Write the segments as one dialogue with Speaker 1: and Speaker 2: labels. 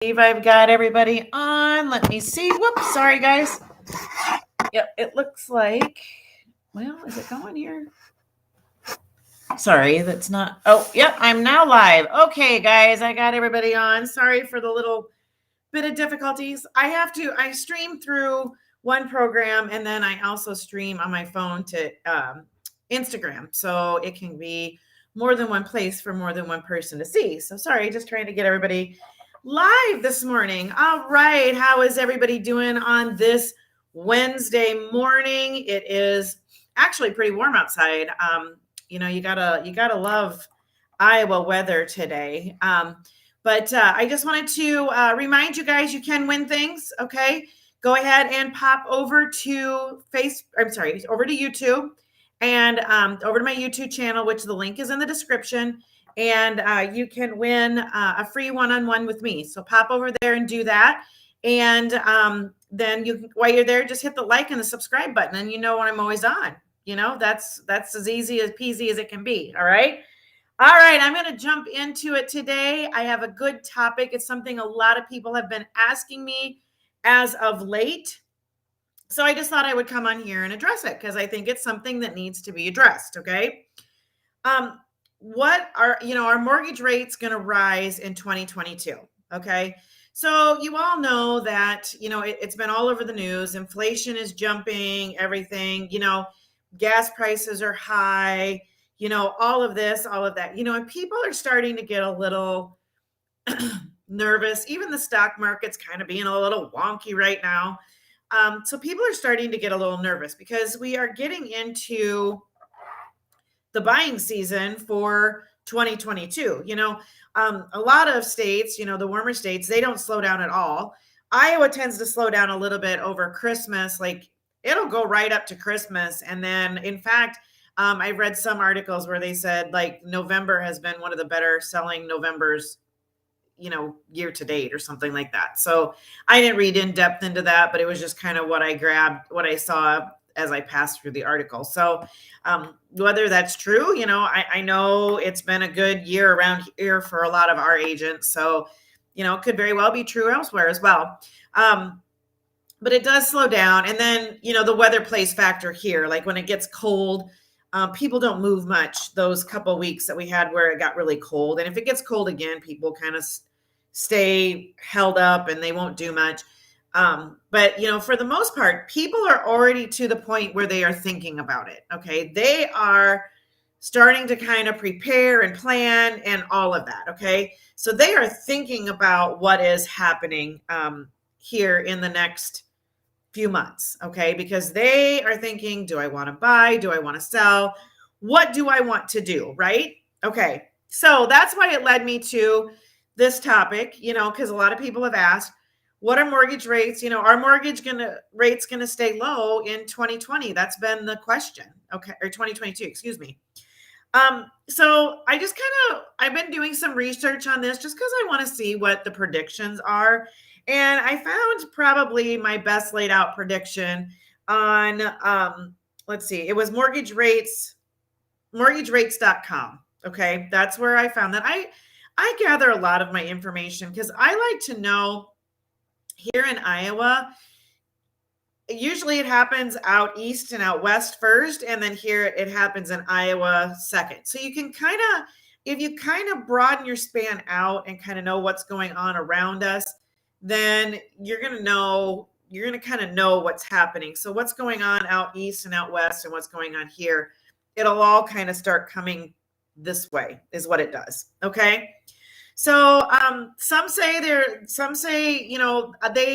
Speaker 1: I've got everybody on. Let me see. Whoops, sorry guys. Yep, it looks like, well, is it going here? Sorry, that's not, oh, yep, I'm now live. Okay, guys, I got everybody on. Sorry for the little bit of difficulties. I stream through one program and then I also stream on my phone to Instagram. So it can be more than one place for more than one person to see. So sorry, just trying to get everybody live this morning. All right. How is everybody doing on this Wednesday morning? It is actually pretty warm outside. You gotta love Iowa weather today. But I just wanted to remind you guys you can win things. Okay, go ahead and pop over to over to YouTube and over to my YouTube channel, which the link is in the description. And you can win a free one-on-one with me. So pop over there and do that. And then while you're there, just hit the like and the subscribe button, and you know when I'm always on. You know, that's as easy as peasy as it can be. All right. All right, I'm going to jump into it today. I have a good topic. It's something a lot of people have been asking me as of late. So I just thought I would come on here and address it because I think it's something that needs to be addressed, okay? What are mortgage rates going to rise in 2022, okay? So you all know that, it's been all over the news. Inflation is jumping, everything, gas prices are high, all of this, all of that, and people are starting to get a little nervous. Even the stock market's kind of being a little wonky right now. So people are starting to get a little nervous because we are getting into the buying season for 2022. A lot of states, the warmer states, they don't slow down at all. Iowa tends to slow down a little bit over Christmas. Like it'll go right up to Christmas. And then in fact, I read some articles where they said like November has been one of the better selling Novembers, year to date or something like that. So I didn't read in depth into that, but it was just kind of what I grabbed, what I saw as I passed through the article. So whether that's true, I know it's been a good year around here for a lot of our agents. So, it could very well be true elsewhere as well. But it does slow down. And then, the weather plays factor here. Like when it gets cold, people don't move much those couple weeks that we had where it got really cold. And if it gets cold again, people kind of stay held up and they won't do much. But for the most part, people are already to the point where they are thinking about it. Okay. They are starting to kind of prepare and plan and all of that. Okay. So they are thinking about what is happening here in the next few months. Okay. Because they are thinking, do I want to buy? Do I want to sell? What do I want to do? Right. Okay. So that's why it led me to this topic, because a lot of people have asked, what are mortgage rates? Are mortgage rates going to stay low in 2020? That's been the question. Okay. Or 2022, excuse me. So I've been doing some research on this just because I want to see what the predictions are. And I found probably my best laid out prediction on, let's see, it was mortgagerates.com. Okay. That's where I found that. I gather a lot of my information because I like to know here in Iowa, usually it happens out east and out west first, and then here it happens in Iowa second. So you can if you kind of broaden your span out and kind of know what's going on around us, then you're going to kind of know what's happening. So what's going on out east and out west and what's going on here, it'll all kind of start coming this way is what it does. Okay. So some say they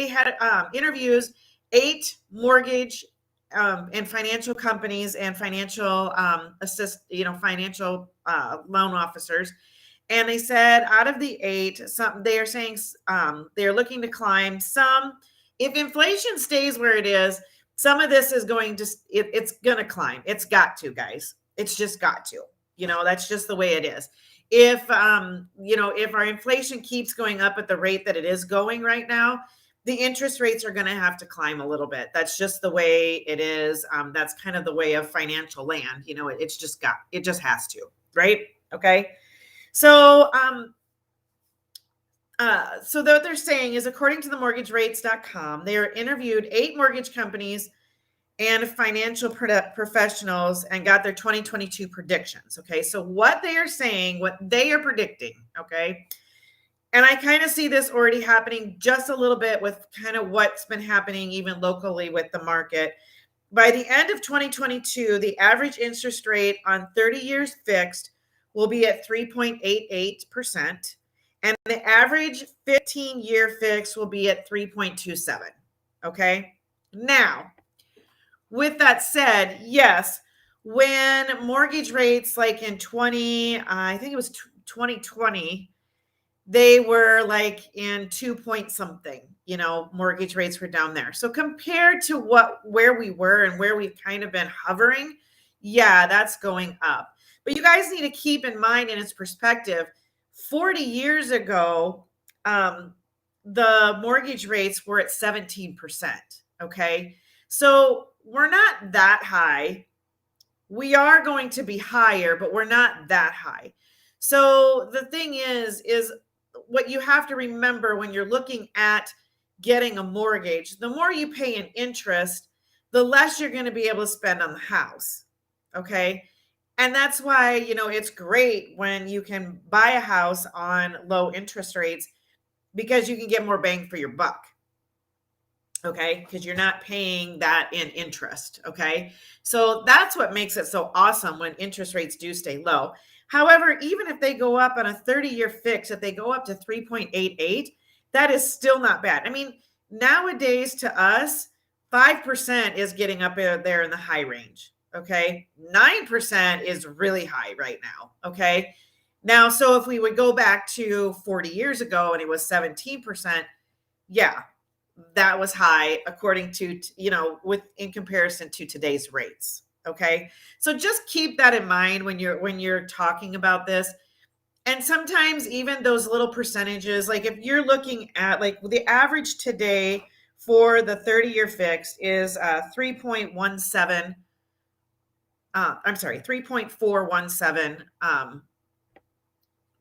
Speaker 1: had interviews 8 mortgage and financial companies and financial financial loan officers. And they said out of the 8, they are saying they're looking to climb some. If inflation stays where it is, some of this is going to, it's going to climb. It's got to, guys. It's just got to, that's just the way it is. If our inflation keeps going up at the rate that it is going right now, the interest rates are going to have to climb a little bit. That's just the way it is. That's kind of the way of financial land. It just has to, right? Okay. So So what they're saying is, according to the mortgagerates.com, they are interviewed 8 mortgage companies and financial professionals and got their 2022 predictions. Okay. So what they are saying, what they are predicting. Okay. And I kind of see this already happening just a little bit with kind of what's been happening even locally with the market. By the end of 2022, the average interest rate on 30 years fixed will be at 3.88%, and the average 15-year fix will be at 3.27. Okay. Now, with that said, yes, when mortgage rates like in I think it was 2020, they were like in 2 point something, mortgage rates were down there. So compared to where we were and where we've kind of been hovering, yeah, that's going up. But you guys need to keep in mind in its perspective, 40 years ago, the mortgage rates were at 17%. Okay. So we're not that high. We are going to be higher, but we're not that high. So the thing is what you have to remember when you're looking at getting a mortgage, the more you pay in interest, the less you're going to be able to spend on the house. Okay. And that's why, it's great when you can buy a house on low interest rates because you can get more bang for your buck. Okay. Because you're not paying that in interest. Okay. So that's what makes it so awesome when interest rates do stay low. However, even if they go up on a 30-year fix, if they go up to 3.88, that is still not bad. I mean, nowadays to us, 5% is getting up there in the high range. Okay. 9% is really high right now. Okay. Now, so if we would go back to 40 years ago and it was 17%, yeah, that was high according to, in comparison to today's rates. Okay. So just keep that in mind when you're talking about this. And sometimes even those little percentages, like if you're looking at like the average today for the 30-year fixed is 3.17. I'm sorry, 3.417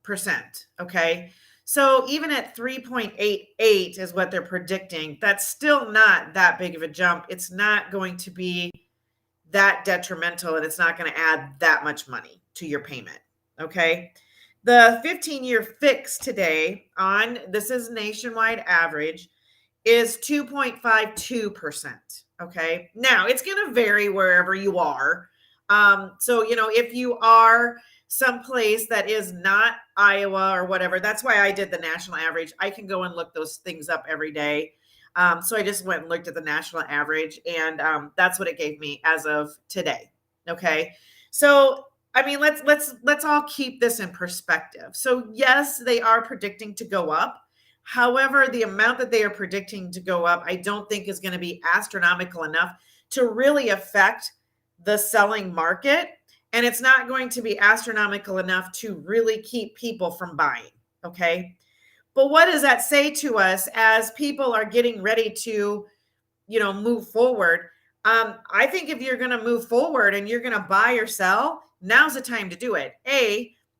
Speaker 1: percent. Okay. So even at 3.88 is what they're predicting. That's still not that big of a jump. It's not going to be that detrimental, and it's not going to add that much money to your payment. Okay. The 15-year fix today this is nationwide average, is 2.52%. Okay. Now it's going to vary wherever you are. So, if you are someplace that is not Iowa or whatever, that's why I did the national average. I can go and look those things up every day. So I just went and looked at the national average, and that's what it gave me as of today. Okay. So, I mean, let's all keep this in perspective. So yes, they are predicting to go up. However, the amount that they are predicting to go up, I don't think is going to be astronomical enough to really affect the selling market. And it's not going to be astronomical enough to really keep people from buying. Okay. But what does that say to us as people are getting ready to, move forward? I think if you're going to move forward and you're going to buy or sell, now's the time to do it.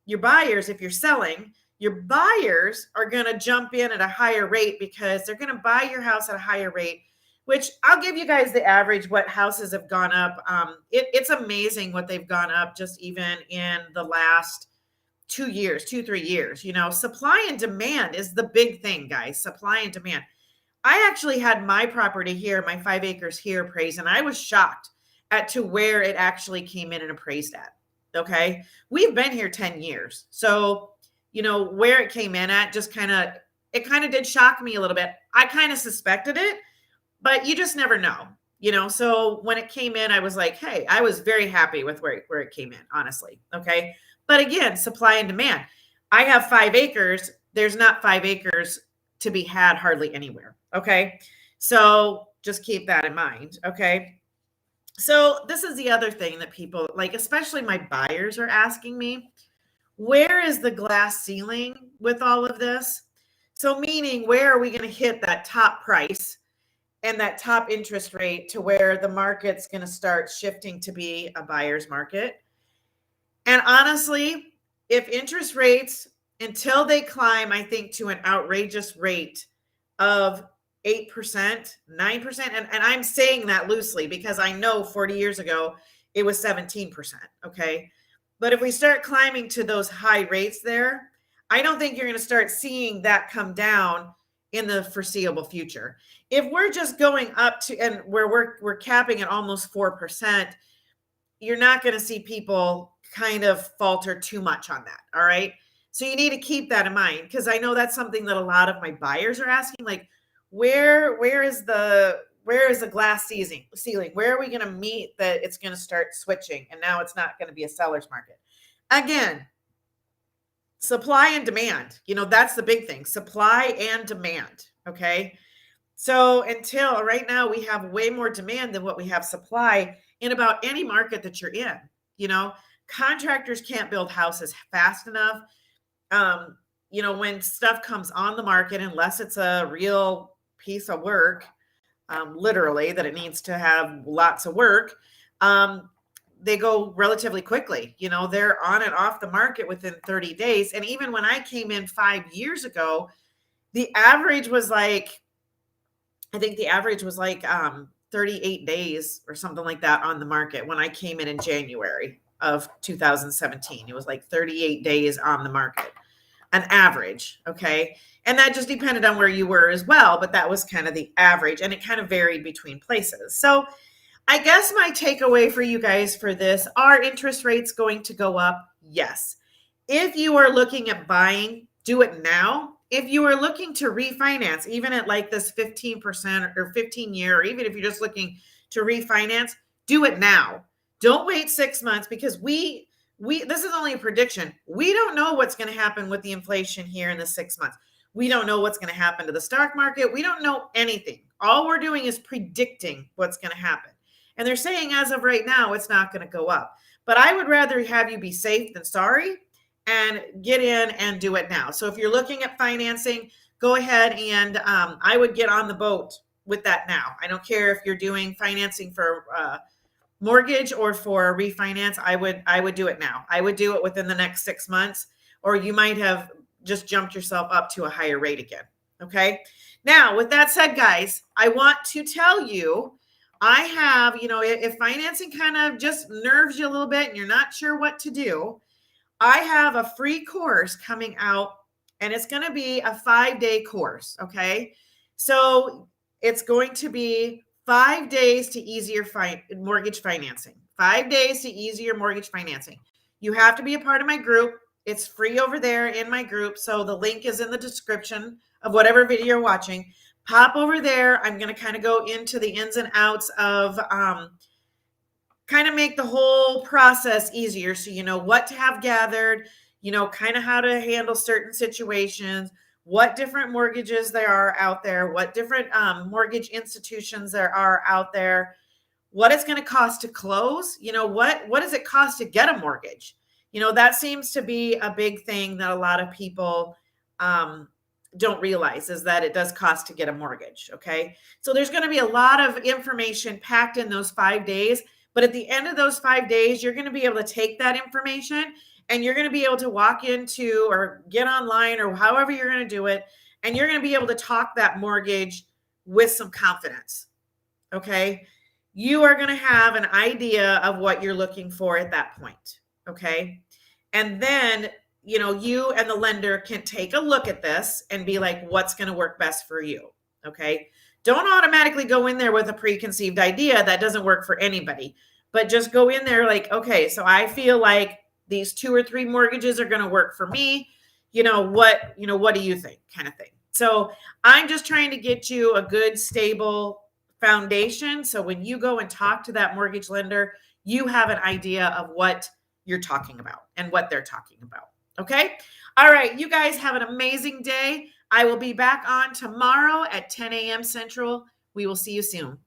Speaker 1: Your buyers, if you're selling, your buyers are going to jump in at a higher rate because they're going to buy your house at a higher rate, which I'll give you guys the average, what houses have gone up. It's amazing what they've gone up just even in the last 3 years. Supply and demand is the big thing, guys. Supply and demand. I actually had my property here, my 5 acres here appraised, and I was shocked to where it actually came in and appraised at. Okay. We've been here 10 years. So, where it came in at it kind of did shock me a little bit. I kind of suspected it, but you just never know, So when it came in, I was like, hey, I was very happy with where it came in, honestly. Okay. But again, supply and demand. I have 5 acres. There's not 5 acres to be had hardly anywhere. Okay. So just keep that in mind. Okay. So this is the other thing that people like, especially my buyers are asking me, where is the glass ceiling with all of this? So meaning, where are we going to hit that top price and that top interest rate to where the market's going to start shifting to be a buyer's market? And honestly, if interest rates until they climb, I think, to an outrageous rate of 8%, 9%. And I'm saying that loosely because I know 40 years ago it was 17%. Okay. But if we start climbing to those high rates there, I don't think you're going to start seeing that come down in the foreseeable future. If we're just going up to, and where we're capping at almost 4%, you're not going to see people kind of falter too much on that. All right. So you need to keep that in mind, because I know that's something that a lot of my buyers are asking, like, where is the glass ceiling? Where are we going to meet that it's going to start switching? And now it's not going to be a seller's market. Again, supply and demand, that's the big thing, supply and demand. Okay. So until right now, we have way more demand than what we have supply in about any market that you're in. Contractors can't build houses fast enough. When stuff comes on the market, unless it's a real piece of work, literally that it needs to have lots of work, they go relatively quickly. They're on and off the market within 30 days. And even when I came in 5 years ago, the average was like, I think the average was like 38 days or something like that on the market when I came in January of 2017. It was like 38 days on the market, an average. Okay. And that just depended on where you were as well, but that was kind of the average, and it kind of varied between places. So I guess my takeaway for you guys for this, are interest rates going to go up? Yes. If you are looking at buying, do it now. If you are looking to refinance, even at like this 15% or 15-year, or even if you're just looking to refinance, do it now. Don't wait 6 months, because this is only a prediction. We don't know what's going to happen with the inflation here in the 6 months. We don't know what's going to happen to the stock market. We don't know anything. All we're doing is predicting what's going to happen. And they're saying as of right now, it's not going to go up. But I would rather have you be safe than sorry and get in and do it now. So if you're looking at financing, go ahead and I would get on the boat with that now. I don't care if you're doing financing for mortgage or for refinance. I would do it now. I would do it within the next 6 months, or you might have just jumped yourself up to a higher rate again. Okay. Now, with that said, guys, I want to tell you, I have, if financing kind of just nerves you a little bit and you're not sure what to do, I have a free course coming out, and it's going to be a 5-day course. Okay. So it's going to be 5 days to easier mortgage financing, 5 days to easier mortgage financing. You have to be a part of my group. It's free over there in my group. So the link is in the description of whatever video you're watching. Pop over there. I'm going to kind of go into the ins and outs of, kind of make the whole process easier. So you know what to have gathered, kind of how to handle certain situations, what different mortgages there are out there, what different mortgage institutions there are out there, what it's going to cost to close, what does it cost to get a mortgage? That seems to be a big thing that a lot of people don't realize, is that it does cost to get a mortgage. Okay. So there's going to be a lot of information packed in those 5 days. But at the end of those 5 days, you're going to be able to take that information, and you're going to be able to walk into or get online or however you're going to do it. And you're going to be able to talk that mortgage with some confidence. Okay. You are going to have an idea of what you're looking for at that point. Okay. And then, you and the lender can take a look at this and be like, what's going to work best for you? Okay. Don't automatically go in there with a preconceived idea. That doesn't work for anybody. But just go in there like, okay, so I feel like these 2 or 3 mortgages are going to work for me. What do you think, kind of thing. So I'm just trying to get you a good, stable foundation. So when you go and talk to that mortgage lender, you have an idea of what you're talking about and what they're talking about. Okay. All right. You guys have an amazing day. I will be back on tomorrow at 10 a.m. Central. We will see you soon.